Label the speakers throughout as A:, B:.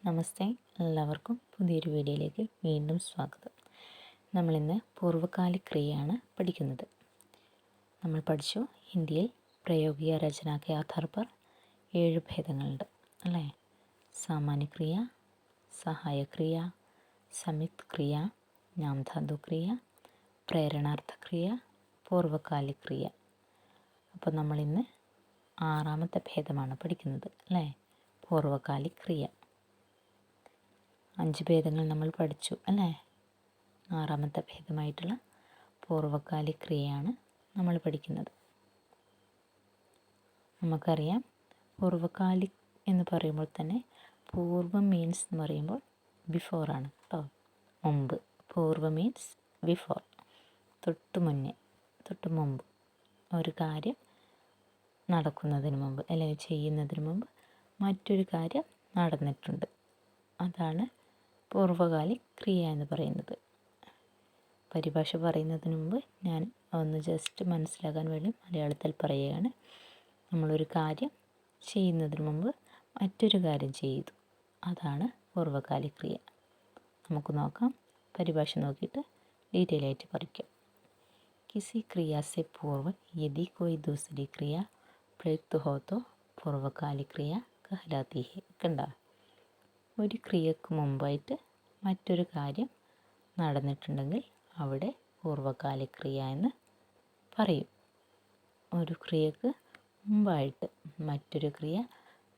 A: നമസ്തേ, എല്ലാവർക്കും പുതിയൊരു വീഡിയോയിലേക്ക് വീണ്ടും സ്വാഗതം. നമ്മളിന്ന് പൂർവ്വകാല ക്രിയയാണ് പഠിക്കുന്നത്. നമ്മൾ പഠിച്ചു ഹിന്ദിയിൽ പ്രയോഗിക രചന കെ ആധാർ പർ 7 ഭേദങ്ങളുണ്ട് അല്ലേ? സാമാന്യ ക്രിയ, സഹായ ക്രിയ, സംയുക്ത ക്രിയ, നാമധാതു ക്രിയ, പ്രേരണാർത്ഥ ക്രിയ, പൂർവ്വകാല ക്രിയ. അപ്പോൾ നമ്മളിന്ന് 6ാമത്തെ ഭേദമാണ് പഠിക്കുന്നത് അല്ലേ? പൂർവ്വകാല ക്രിയ. 5 ഭേദങ്ങൾ നമ്മൾ പഠിച്ചു അല്ലേ? 6ാമത്തെ ഭേദമായിട്ടുള്ള പൂർവ്വകാല ക്രിയയാണ് നമ്മൾ പഠിക്കുന്നത്. നമുക്കറിയാം പൂർവ്വകാല എന്ന് പറയുമ്പോൾ തന്നെ പൂർവ്വം മീൻസ് എന്ന് പറയുമ്പോൾ ബിഫോറാണ് കേട്ടോ. മുമ്പ്. പൂർവ്വ മീൻസ് ബിഫോർ, തൊട്ട് മുന്നേ, തൊട്ട് മുമ്പ്, ഒരു കാര്യം നടക്കുന്നതിന് മുമ്പ് അല്ലെങ്കിൽ ചെയ്യുന്നതിന് മുമ്പ് മറ്റൊരു കാര്യം നടന്നിട്ടുണ്ട്. അതാണ് പൂർവ്വകാല ക്രിയ എന്ന് പറയുന്നത്. പരിഭാഷ പറയുന്നതിന് മുമ്പ് ഞാൻ ഒന്ന് ജസ്റ്റ് മനസ്സിലാക്കാൻ വേണ്ടി മലയാളത്തിൽ പറയുകയാണ്. നമ്മളൊരു കാര്യം ചെയ്യുന്നതിന് മുമ്പ് മറ്റൊരു കാര്യം ചെയ്തു, അതാണ് പൂർവ്വകാല ക്രിയ. നമുക്ക് നോക്കാം, പരിഭാഷ നോക്കിയിട്ട് ഡീറ്റെയിൽ ആയിട്ട് പഠിക്കാം. किसी क्रिया से पूर्व यदि कोई दूसरी क्रिया प्रयुक्त हो तो पूर्वकाल क्रिया कहलाती है. കണ്ട, ഒരു ക്രിയക്ക് മുമ്പായിട്ട് മറ്റൊരു കാര്യം നടന്നിട്ടുണ്ടെങ്കിൽ അവിടെ പൂർവ്വകാല ക്രിയ എന്ന് പറയും. ഒരു ക്രിയക്ക് മുമ്പായിട്ട് മറ്റൊരു ക്രിയ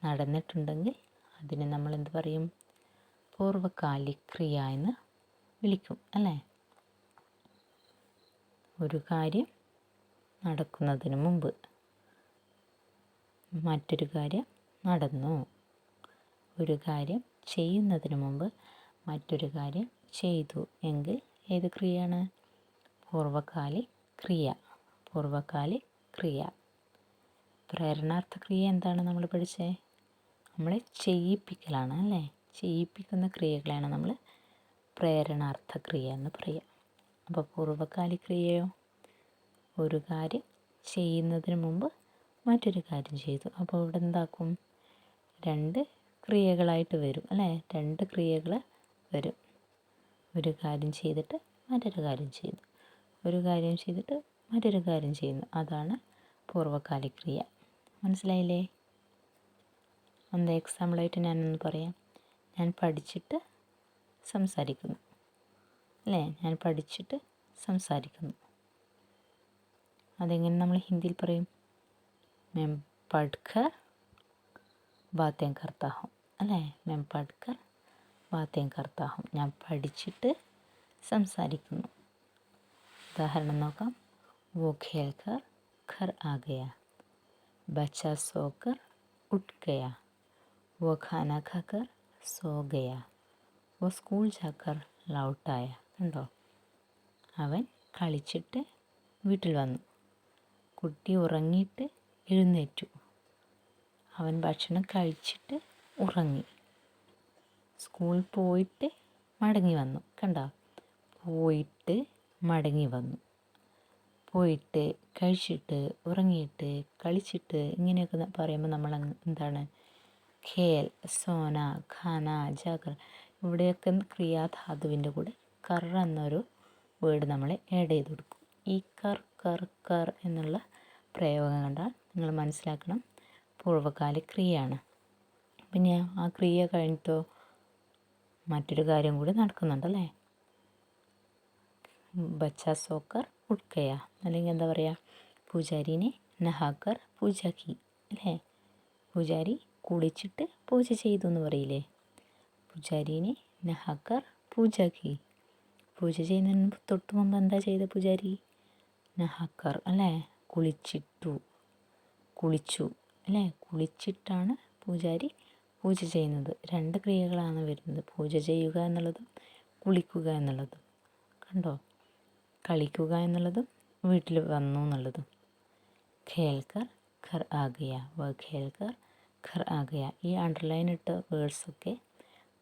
A: നടന്നിട്ടുണ്ടെങ്കിൽ അതിനെ നമ്മൾ എന്ത് പറയും? പൂർവ്വകാല ക്രിയ എന്ന് വിളിക്കും അല്ലേ? ഒരു കാര്യം നടക്കുന്നതിന് മുമ്പ് മറ്റൊരു കാര്യം നടന്നു. ഒരു കാര്യം ചെയ്യുന്നതിന് മുമ്പ് മറ്റൊരു കാര്യം ചെയ്തു എങ്കിൽ ഏത് ക്രിയയാണ്? പൂർവ്വകാല ക്രിയ. പൂർവ്വകാല ക്രിയ. പ്രേരണാർത്ഥ ക്രിയ എന്താണ് നമ്മൾ പഠിച്ചേ? നമ്മളെ ചെയ്യിപ്പിക്കലാണ് അല്ലേ? ചെയ്യിപ്പിക്കുന്ന ക്രിയകളാണ് നമ്മൾ പ്രേരണാർത്ഥ ക്രിയ എന്ന് പറയുക. അപ്പോൾ പൂർവ്വകാല ക്രിയയോ? ഒരു കാര്യം ചെയ്യുന്നതിന് മുമ്പ് മറ്റൊരു കാര്യം ചെയ്തു. അപ്പോൾ ഇവിടെ എന്താക്കും? 2 ക്രിയകളായിട്ട് വരും അല്ലേ? 2 ക്രിയകൾ വരും. ഒരു കാര്യം ചെയ്തിട്ട് മറ്റൊരു കാര്യം ചെയ്തു, ഒരു കാര്യം ചെയ്തിട്ട് മറ്റൊരു കാര്യം ചെയ്യുന്നു. അതാണ് പൂർവ്വകാല ക്രിയ. മനസ്സിലായില്ലേ? എന്താ എക്സാമ്പിളായിട്ട് ഞാനൊന്ന് പറയാം. ഞാൻ പഠിച്ചിട്ട് സംസാരിക്കുന്നു അല്ലേ? ഞാൻ പഠിച്ചിട്ട് സംസാരിക്കുന്നു. അതെങ്ങനെ നമ്മൾ ഹിന്ദിയിൽ പറയും? मैं पढ़कर बातें करता हूँ അല്ലേ? मैं पढ़कर बातें करता हूँ. ഞാൻ പഠിച്ചിട്ട് സംസാരിക്കുന്നു. ഉദാഹരണം നോക്കാം. वो खेलकर घर आ गया, बच्चा सोकर उठ गया, वो खाना खाकर सो गया, वो स्कूल जाकर लौट आया. കണ്ടോ? അവൻ കളിച്ചിട്ട് വീട്ടിൽ വന്നു, കുട്ടി ഉറങ്ങിയിട്ട് എഴുന്നേറ്റു, അവൻ ഭക്ഷണം കഴിച്ചിട്ട് ഉറങ്ങി, സ്കൂളിൽ പോയിട്ട് മടങ്ങി വന്നു. കണ്ടോ? പോയിട്ട് മടങ്ങി വന്നു, പോയിട്ട് കഴിച്ചിട്ട് ഉറങ്ങിയിട്ട് കളിച്ചിട്ട് ഇങ്ങനെയൊക്കെ പറയുമ്പോൾ നമ്മൾ എന്താണ്? ഖേൽ, സോന, ഖാന, ജാഗർ, ഇവിടെയൊക്കെ ക്രിയാധാതുവിൻ്റെ കൂടെ കർ എന്നൊരു വേർഡ് നമ്മൾ ആഡ് ചെയ്ത് കൊടുക്കും. ഈ കർ കർ കർ എന്നുള്ള പ്രയോഗം കണ്ടാൽ നിങ്ങൾ മനസ്സിലാക്കണം പൂർവ്വകാല ക്രിയയാണ്. പിന്നെ ആ ക്രിയ കഴിഞ്ഞിട്ടോ മറ്റൊരു കാര്യം കൂടി നടക്കുന്നുണ്ടല്ലേ? ബച്ചാ സോക്കർ ഉട്കയ, അല്ലെങ്കിൽ എന്താ പറയുക? പൂജാരിനെ നഹാക്കർ പൂജ കി അല്ലേ? പൂജാരി കുളിച്ചിട്ട് പൂജ ചെയ്തു എന്ന് പറയില്ലേ? പൂജാരിനെ നഹാക്കർ പൂജ കി. പൂജ ചെയ്യുന്നതിന് തൊട്ട് മുമ്പ് എന്താ ചെയ്ത പൂജാരി? നഹാക്കർ അല്ലേ? കുളിച്ചിട്ടു, കുളിച്ചു അല്ലേ? കുളിച്ചിട്ടാണ് പൂജാരി പൂജ ചെയ്യുന്നത്. 2 ക്രിയകളാണ് വരുന്നത്, പൂജ ചെയ്യുക എന്നുള്ളതും കുളിക്കുക എന്നുള്ളതും. കണ്ടോ? കളിക്കുക എന്നുള്ളതും വീട്ടിൽ വന്നു എന്നുള്ളതും. ഖേൽക്കർ ഘർ ആ ഗയ, വ ഖേൽക്കർ ഘർ ആ ഗയ. ഈ അണ്ടർലൈൻ ഇട്ട വേർഡ്സൊക്കെ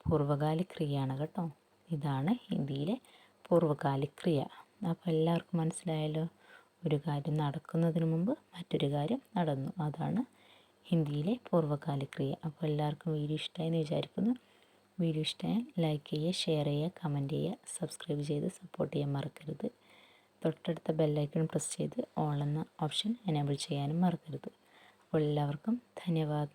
A: പൂർവ്വകാല ക്രിയയാണ് കേട്ടോ. ഇതാണ് ഹിന്ദിയിലെ പൂർവ്വകാല ക്രിയ. അപ്പോൾ എല്ലാവർക്കും മനസ്സിലായല്ലോ? ഒരു കാര്യം നടക്കുന്നതിന് മുമ്പ് മറ്റൊരു കാര്യം നടന്നു, അതാണ് ഹിന്ദിയിലെ പൂർവ്വകാല ക്രിയ. അപ്പോൾ എല്ലാവർക്കും വീഡിയോ ഇഷ്ടമായി എന്ന് വിചാരിക്കുന്നു. വീഡിയോ ഇഷ്ടമായാൽ ലൈക്ക് ചെയ്യുക, ഷെയർ ചെയ്യുക, കമൻറ്റ് ചെയ്യുക, സബ്സ്ക്രൈബ് ചെയ്ത് സപ്പോർട്ട് ചെയ്യാൻ മറക്കരുത്. തൊട്ടടുത്ത ബെല്ലൈക്കൺ പ്രസ് ചെയ്ത് ഓൾ എന്ന ഓപ്ഷൻ എനേബിൾ ചെയ്യാനും മറക്കരുത്. അപ്പോൾ എല്ലാവർക്കും ധന്യവാദ്.